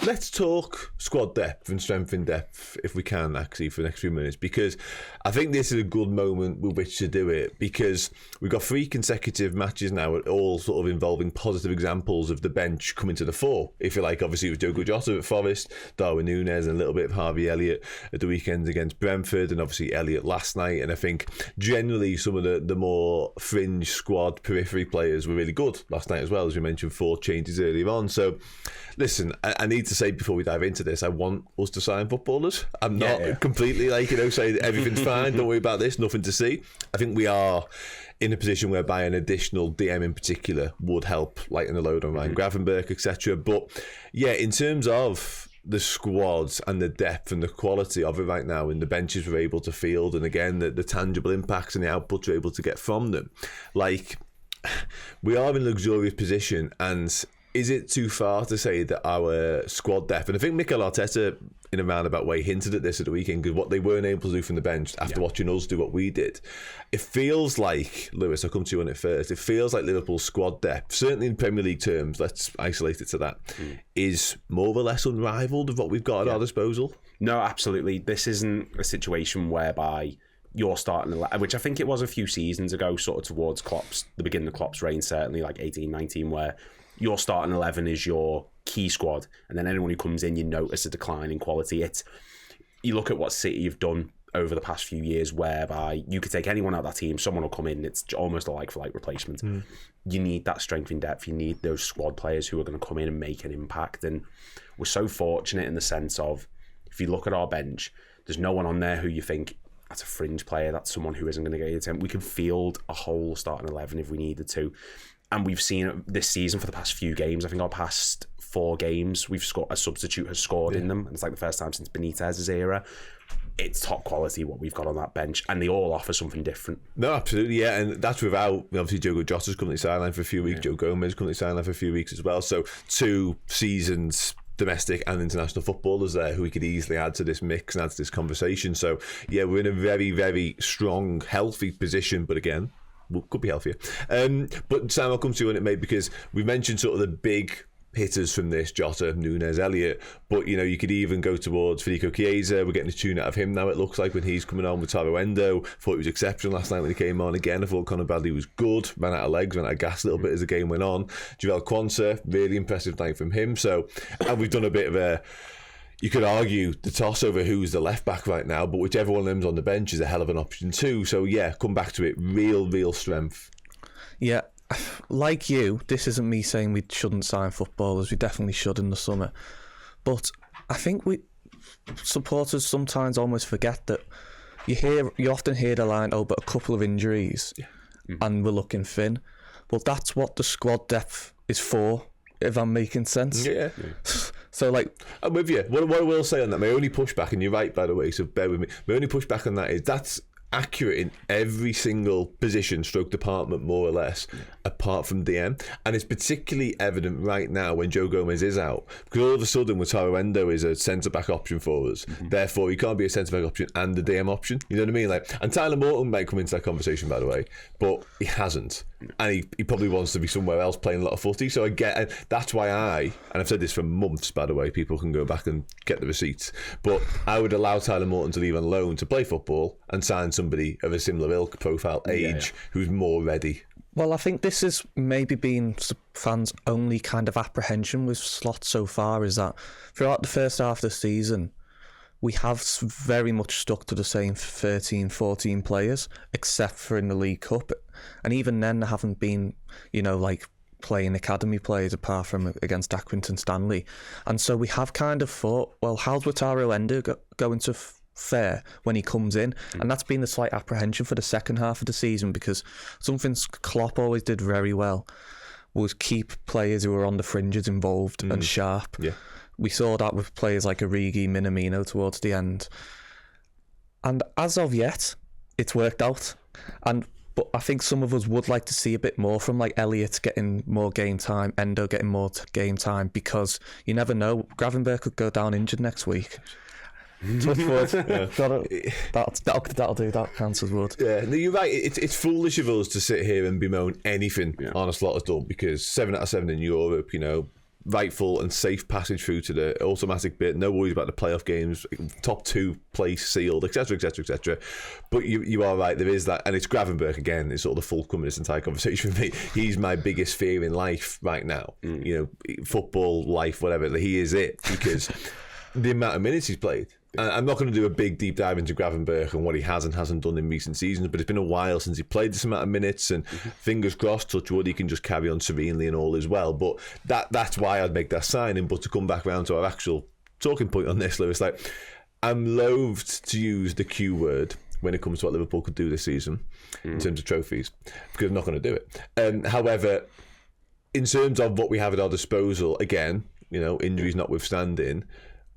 let's talk squad depth and strength in depth, if we can, actually, for the next few minutes, because I think this is a good moment with which to do it, because we've got 3 consecutive matches now, all sort of involving positive examples of the bench coming to the fore, if you like. Obviously, it was Diogo Jota at Forest, Darwin Núñez, and a little bit of Harvey Elliott at the weekend against Brentford, and obviously Elliott last night. And I think generally some of the more fringe squad periphery players were really good last night as well, as we mentioned, 4 changes earlier on. So listen, I need to say before we dive into this, I want us to sign footballers. I'm not completely saying everything's fine, don't worry about this, nothing to see. I think we are in a position whereby an additional DM in particular would help, lighten the load on Ryan Gravenberch, etc. But yeah, in terms of the squads and the depth and the quality of it right now, and the benches we're able to field, and again the tangible impacts and the outputs we're able to get from them, like, we are in a luxurious position. And is it too far to say that our squad depth, and I think Mikel Arteta in a roundabout way hinted at this at the weekend, because what they weren't able to do from the bench after watching us do what we did, it feels like, Lewis, I'll come to you on it first, it feels like Liverpool's squad depth, certainly in Premier League terms, let's isolate it to that, is more or less unrivaled of what we've got at our disposal. No, absolutely. This isn't a situation whereby you're starting, which I think it was a few seasons ago, sort of towards the beginning of Klopp's reign, certainly like 18, 19, where your starting 11 is your key squad, and then anyone who comes in, you notice a decline in quality. You look at what City have done over the past few years, whereby you could take anyone out of that team, someone will come in, it's almost a like-for-like replacement. You need that strength in depth, you need those squad players who are going to come in and make an impact, and we're so fortunate in the sense of, if you look at our bench, there's no one on there who you think, that's a fringe player, that's someone who isn't going to get your attempt. We can field a whole starting 11 if we needed to. And we've seen it this season for the past few games. I think our past 4 games, a substitute has scored in them. And it's like the first time since Benitez's era. It's top quality what we've got on that bench, and they all offer something different. No, absolutely, yeah, and that's without, obviously, Diogo Jota's currently sidelined for a few weeks, Joe Gomez currently sidelined for a few weeks as well. So 2 seasons domestic and international footballers there who we could easily add to this mix and add to this conversation. So yeah, we're in a very, very strong, healthy position, but again, could be healthier. But Sam, I'll come to you on it, mate, because we've mentioned sort of the big hitters from this, Jota, Núñez, Elliott, but you know, you could even go towards Federico Chiesa. We're getting a tune out of him now, it looks like, when he's coming on with Taro Endo. Thought he was exceptional last night when he came on again. I thought Conor Bradley was good, ran out of legs, ran out of gas a little bit as the game went on. Joel Quansah, really impressive night from him. So, and we've done a bit of a, you could argue the toss over who's the left back right now, but whichever one of them's on the bench is a hell of an option too. So yeah, come back to it, real strength. Yeah, like you, this isn't me saying we shouldn't sign footballers. We definitely should in the summer. But I think supporters sometimes almost forget that you often hear the line, oh, but a couple of injuries and we're looking thin. Well, that's what the squad depth is for, if I'm making sense. Yeah. So, like, I'm with you. What I will say on that, my only pushback, and you're right, by the way, so bear with me, my only pushback on that is that's accurate in every single position, stroke department, more or less, apart from DM. And it's particularly evident right now when Joe Gomez is out, because all of a sudden Taro Endo is a centre-back option for us. Therefore, he can't be a centre-back option and a DM option. You know what I mean? Like, and Tyler Morton might come into that conversation, by the way, but he hasn't. And he probably wants to be somewhere else playing a lot of footy. So I get, and that's why and I've said this for months, by the way, people can go back and get the receipts, but I would allow Tyler Morton to leave on loan to play football and sign somebody of a similar ilk, profile, age, who's more ready. Well, I think this has maybe been fans' only kind of apprehension with Slot so far, is that throughout the first half of the season, we have very much stuck to the same 13, 14 players, except for in the League Cup. And even then, there haven't been, like playing academy players apart from against Accrington Stanley. And so we have kind of thought, well, how's Taro Endo going to fare when he comes in? And that's been the slight apprehension for the second half of the season, because something Klopp always did very well was keep players who were on the fringes involved and sharp. Yeah. We saw that with players like Origi, Minamino towards the end. And as of yet, it's worked out. But I think some of us would like to see a bit more from, like, Elliott getting more game time, Endo getting more game time, because you never know. Gravenberch could go down injured next week. Touch wood. That'll do. That counts as wood. Yeah, no, you're right. It's foolish of us to sit here and bemoan anything Arne Slot has done, because 7 out of 7 in Europe, rightful and safe passage through to the automatic bit. No worries about the playoff games, top 2 place sealed, etc., etc., etc. But you are right. There is that, and it's Gravenberch again. It's sort of the fulcrum of this entire conversation for me. He's my biggest fear in life right now. You know, football, life, whatever. He is it, because the amount of minutes he's played. I'm not going to do a big deep dive into Gravenberch and what he has and hasn't done in recent seasons, but it's been a while since he played this amount of minutes, and fingers crossed, touch wood, he can just carry on serenely and all is well. But that's why I'd make that signing. But to come back around to our actual talking point on this, Lewis, like, I'm loathed to use the Q word when it comes to what Liverpool could do this season in terms of trophies, because I'm not going to do it. However, in terms of what we have at our disposal, again, you know, injuries notwithstanding,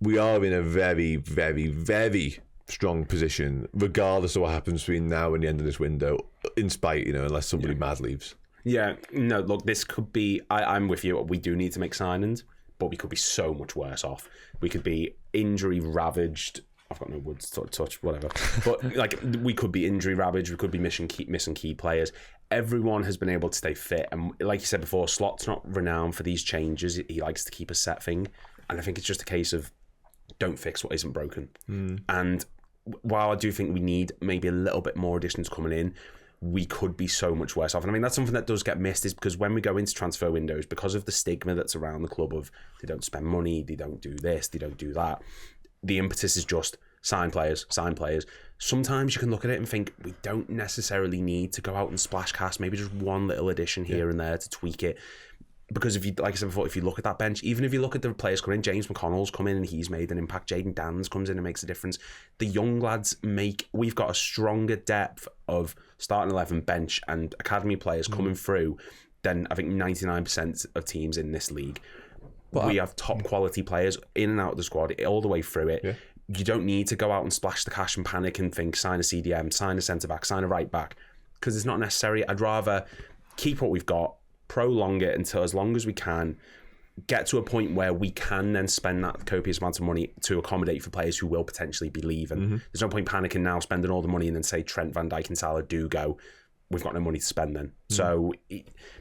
we are in a very, very, very strong position, regardless of what happens between now and the end of this window, in spite, you know, unless somebody mad leaves. Yeah, no, look, this could be, I'm with you, we do need to make signings, but we could be so much worse off. We could be injury ravaged. I've got no words to touch, whatever. But like, we could be injury ravaged, we could be missing key players. Everyone has been able to stay fit, and like you said before, Slot's not renowned for these changes. He likes to keep a set thing, and I think it's just a case of don't fix what isn't broken. And while I do think we need maybe a little bit more additions coming in, we could be so much worse off. And I mean, that's something that does get missed, is because when we go into transfer windows, because of the stigma that's around the club of they don't spend money, they don't do this, they don't do that, the impetus is just sign players. Sometimes you can look at it and think we don't necessarily need to go out and splash cash, maybe just one little addition here and there to tweak it. Because if you, like I said before, if you look at that bench, even if you look at the players coming in, James McConnell's come in and he's made an impact. Jaden Danns comes in and makes a difference. The young lads we've got a stronger depth of starting 11, bench and academy players coming through than I think 99% of teams in this league. But we have top quality players in and out of the squad all the way through it. Yeah. You don't need to go out and splash the cash and panic and think sign a CDM, sign a centre back, sign a right back, because it's not necessary. I'd rather keep what we've got, prolong it until as long as we can, get to a point where we can then spend that copious amount of money to accommodate for players who will potentially be leaving. There's no point panicking now, spending all the money, and then say Trent, Van Dijk and Salah do go. We've got no money to spend then. So,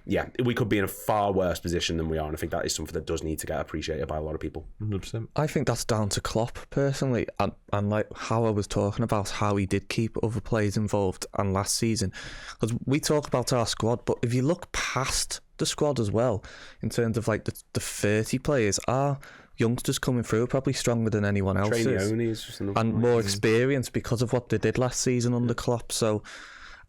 yeah, we could be in a far worse position than we are, and I think that is something that does need to get appreciated by a lot of people. 100%. I think that's down to Klopp, personally, and like how I was talking about how he did keep other players involved and last season. Because we talk about our squad, but if you look past the squad as well, in terms of like the 30 players, our youngsters coming through are probably stronger than anyone else's. And more experienced because of what they did last season under Klopp. So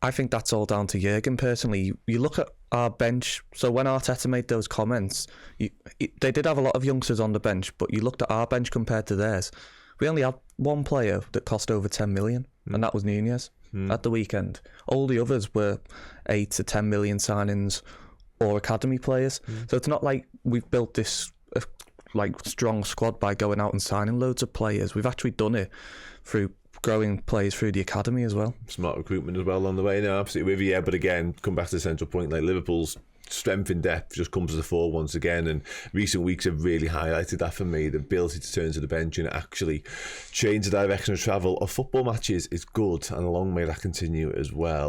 I think that's all down to Jurgen personally. You look at our bench. So when Arteta made those comments, they did have a lot of youngsters on the bench, but you looked at our bench compared to theirs. We only had one player that cost over 10 million, and that was Nunez at the weekend. All the others were 8 to 10 million signings or academy players. So it's not like we've built this like strong squad by going out and signing loads of players. We've actually done it through growing players through the academy as well. Smart recruitment as well on the way. No, absolutely with you. Yeah, but again, come back to the central point. Like Liverpool's strength in depth just comes to the fore once again, and recent weeks have really highlighted that for me. The ability to turn to the bench and actually change the direction of travel of football matches is good, and long may that continue as well.